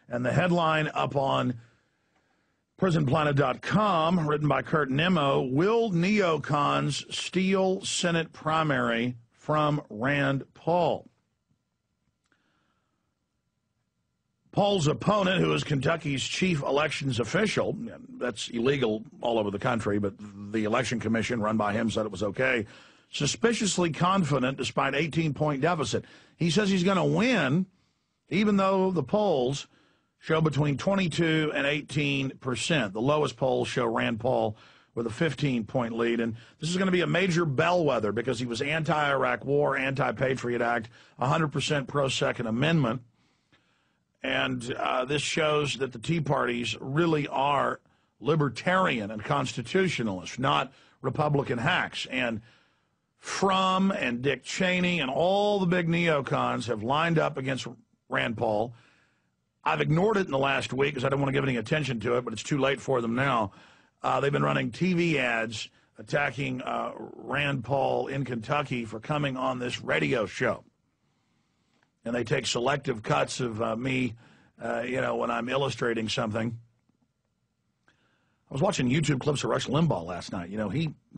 And the headline up on prisonplanet.com, written by Kurt Nimmo, will neocons steal Senate primary from Rand Paul? Paul's opponent, who is Kentucky's chief elections official, that's illegal all over the country, but the election commission run by him said it was okay, suspiciously confident despite 18-point deficit. He says he's going to win, even though the polls show between 22 and 18%. The lowest polls show Rand Paul with a 15-point lead. And this is going to be a major bellwether because he was anti-Iraq war, anti-Patriot Act, 100% pro-Second Amendment. And this shows that the Tea Parties really are libertarian and constitutionalists, not Republican hacks. And Frum and Dick Cheney and all the big neocons have lined up against Rand Paul. I've ignored it in the last week because I don't want to give any attention to it, but it's too late for them now. They've been running TV ads attacking Rand Paul in Kentucky for coming on this radio show. And they take selective cuts of me, when I'm illustrating something. I was watching YouTube clips of Rush Limbaugh last night.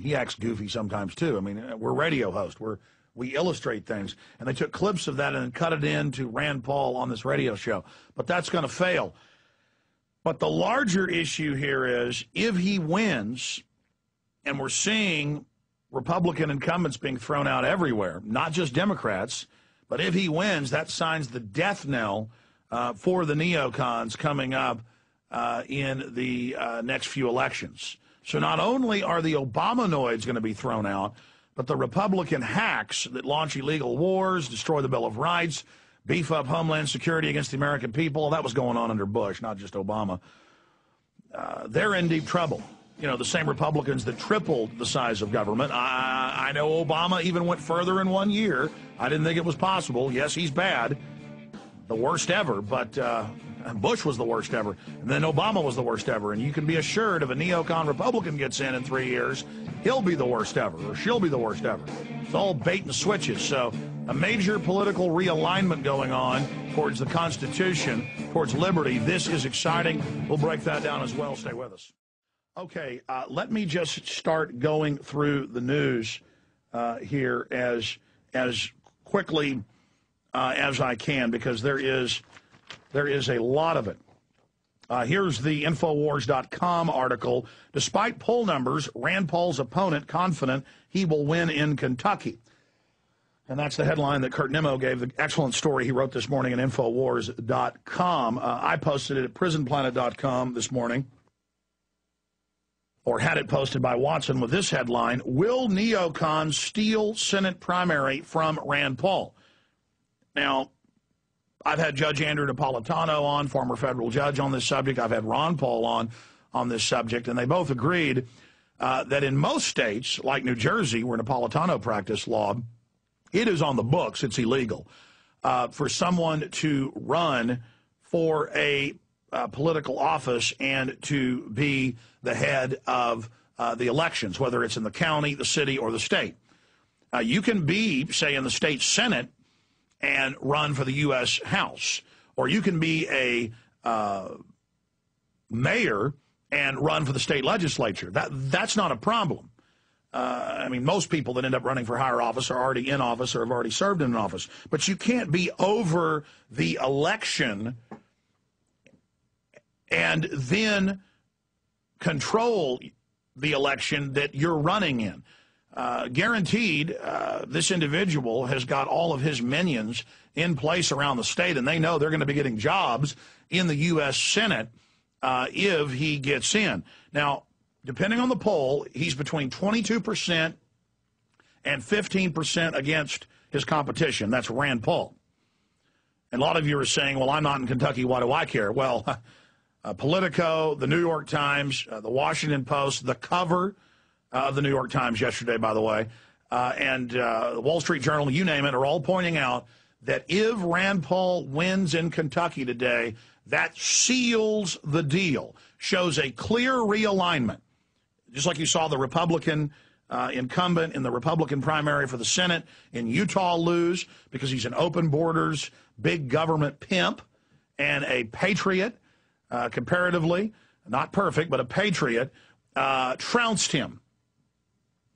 He acts goofy sometimes, too. I mean, we're radio hosts. We illustrate things. And they took clips of that and cut it into Rand Paul on this radio show. But that's going to fail. But the larger issue here is if he wins, and we're seeing Republican incumbents being thrown out everywhere, not just Democrats, but if he wins, that signs the death knell for the neocons coming up in the next few elections. So not only are the Obamanoids going to be thrown out, but the Republican hacks that launch illegal wars, destroy the Bill of Rights, beef up Homeland Security against the American people, that was going on under Bush, not just Obama. They're in deep trouble. The same Republicans that tripled the size of government. I know Obama even went further in 1 year. I didn't think it was possible. Yes, he's bad. The worst ever, but Bush was the worst ever. And then Obama was the worst ever. And you can be assured if a neocon Republican gets in 3 years, he'll be the worst ever, or she'll be the worst ever. It's all bait and switches. So a major political realignment going on towards the Constitution, towards liberty. This is exciting. We'll break that down as well. Stay with us. Okay, let me just start going through the news here as quickly as I can, because there is a lot of it. Here's the Infowars.com article. Despite poll numbers, Rand Paul's opponent confident he will win in Kentucky. And that's the headline that Kurt Nimmo gave, the excellent story he wrote this morning at Infowars.com. I posted it at prisonplanet.com this morning, or had it posted by Watson with this headline: will neocons steal Senate primary from Rand Paul? Now, I've had Judge Andrew Napolitano on, former federal judge, on this subject. I've had Ron Paul on this subject, and they both agreed that in most states, like New Jersey, where Napolitano practiced law, it is on the books, it's illegal, for someone to run for a political office and to be the head of the elections, whether it's in the county, the city, or the state. You can be, say, in the state Senate and run for the U.S. House, or you can be a mayor and run for the state legislature. That's not a problem. I mean, most people that end up running for higher office are already in office or have already served in an office. But you can't be over the election and then control the election that you're running in. Guaranteed, this individual has got all of his minions in place around the state, and they know they're going to be getting jobs in the U.S. Senate if he gets in. Now, depending on the poll, he's between 22% and 15% against his competition. That's Rand Paul. And a lot of you are saying, well, I'm not in Kentucky, why do I care? Well, Politico, the New York Times, the Washington Post, the cover of the New York Times yesterday, by the way, and the Wall Street Journal, you name it, are all pointing out that if Rand Paul wins in Kentucky today, that seals the deal, shows a clear realignment. Just like you saw the Republican incumbent in the Republican primary for the Senate in Utah lose because he's an open borders, big government pimp, and a patriot, comparatively, not perfect, but a patriot, trounced him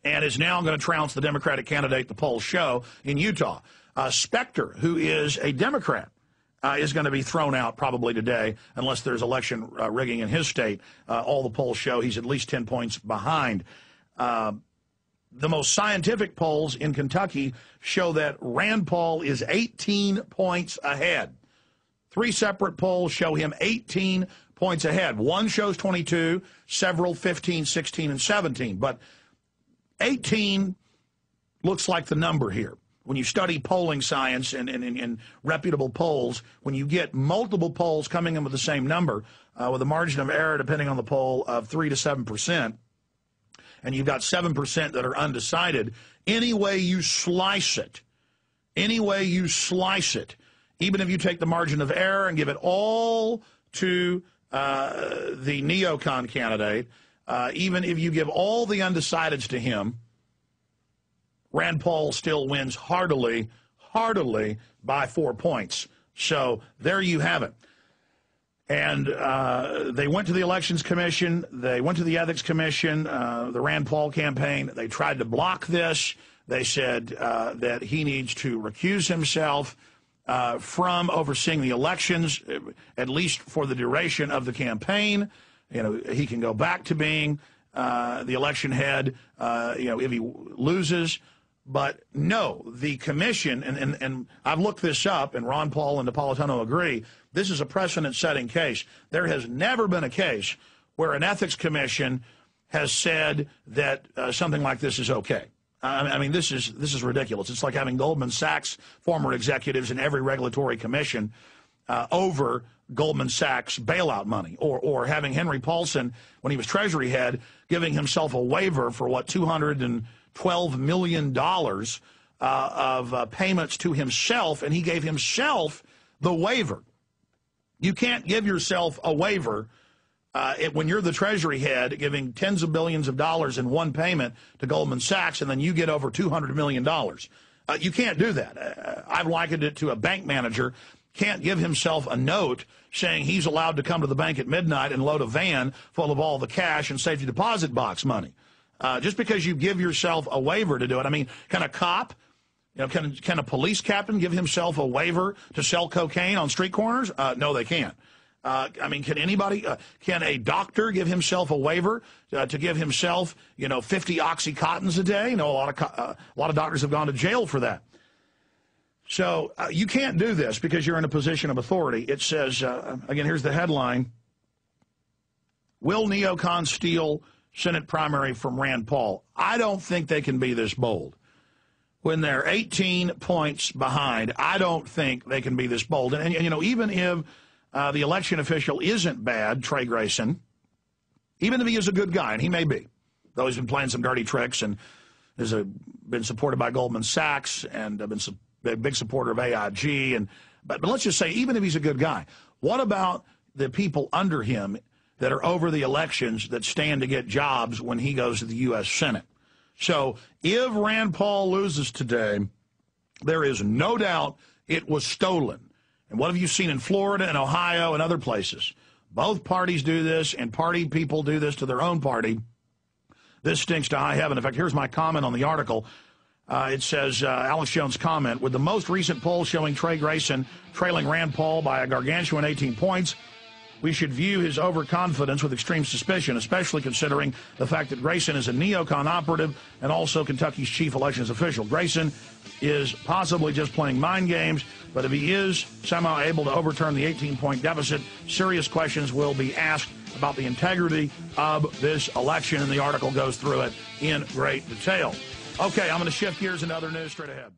and is now going to trounce the Democratic candidate the polls show in Utah. Specter, who is a Democrat, is going to be thrown out probably today unless there's election rigging in his state. All the polls show he's at least 10 points behind. The most scientific polls in Kentucky show that Rand Paul is 18 points ahead. 3 separate polls show him 18 points ahead. One shows 22, several 15, 16, and 17. But 18 looks like the number here. When you study polling science and reputable polls, when you get multiple polls coming in with the same number, with a margin of error, depending on the poll, of 3 to 7%, and you've got 7% that are undecided, any way you slice it, even if you take the margin of error and give it all to the neocon candidate, even if you give all the undecideds to him, Rand Paul still wins heartily by 4 points. So there you have it. And they went to the Elections Commission. They went to the Ethics Commission, the Rand Paul campaign. They tried to block this. They said that he needs to recuse himself from overseeing the elections, at least for the duration of the campaign. You know, he can go back to being the election head, if he loses. But no, the commission, and I've looked this up, and Ron Paul and Napolitano agree, this is a precedent-setting case. There has never been a case where an ethics commission has said that something like this is okay. I mean, this is ridiculous. It's like having Goldman Sachs former executives in every regulatory commission over Goldman Sachs bailout money, or having Henry Paulson, when he was Treasury head, giving himself a waiver for, $212 million of payments to himself, and he gave himself the waiver. You can't give yourself a waiver when you're the Treasury head, giving tens of billions of dollars in one payment to Goldman Sachs, and then you get over $200 million. You can't do that. I've likened it to a bank manager can't give himself a note saying he's allowed to come to the bank at midnight and load a van full of all the cash and safety deposit box money. Just because you give yourself a waiver to do it. I mean, can a cop, can a police captain give himself a waiver to sell cocaine on street corners? No, they can't. I mean, can anybody, can a doctor give himself a waiver to give himself, 50 Oxycontins a day? A lot of doctors have gone to jail for that. So you can't do this because you're in a position of authority. It says, again, here's the headline: Will neocons steal Senate primary from Rand Paul? I don't think they can be this bold. When they're 18 points behind, I don't think they can be this bold. And even if the election official isn't bad, Trey Grayson, even if he is a good guy, and he may be, though he's been playing some dirty tricks and has been supported by Goldman Sachs and been a big supporter of AIG, but let's just say, even if he's a good guy, what about the people under him that are over the elections that stand to get jobs when he goes to the U.S. Senate? So if Rand Paul loses today, there is no doubt it was stolen. And what have you seen in Florida and Ohio and other places? Both parties do this, and party people do this to their own party. This stinks to high heaven. In fact, here's my comment on the article. It says, Alex Jones' comment, with the most recent poll showing Trey Grayson trailing Rand Paul by a gargantuan 18 points, we should view his overconfidence with extreme suspicion, especially considering the fact that Grayson is a neocon operative and also Kentucky's chief elections official. Grayson is possibly just playing mind games, but if he is somehow able to overturn the 18-point deficit, serious questions will be asked about the integrity of this election, and the article goes through it in great detail. Okay, I'm going to shift gears into other news straight ahead.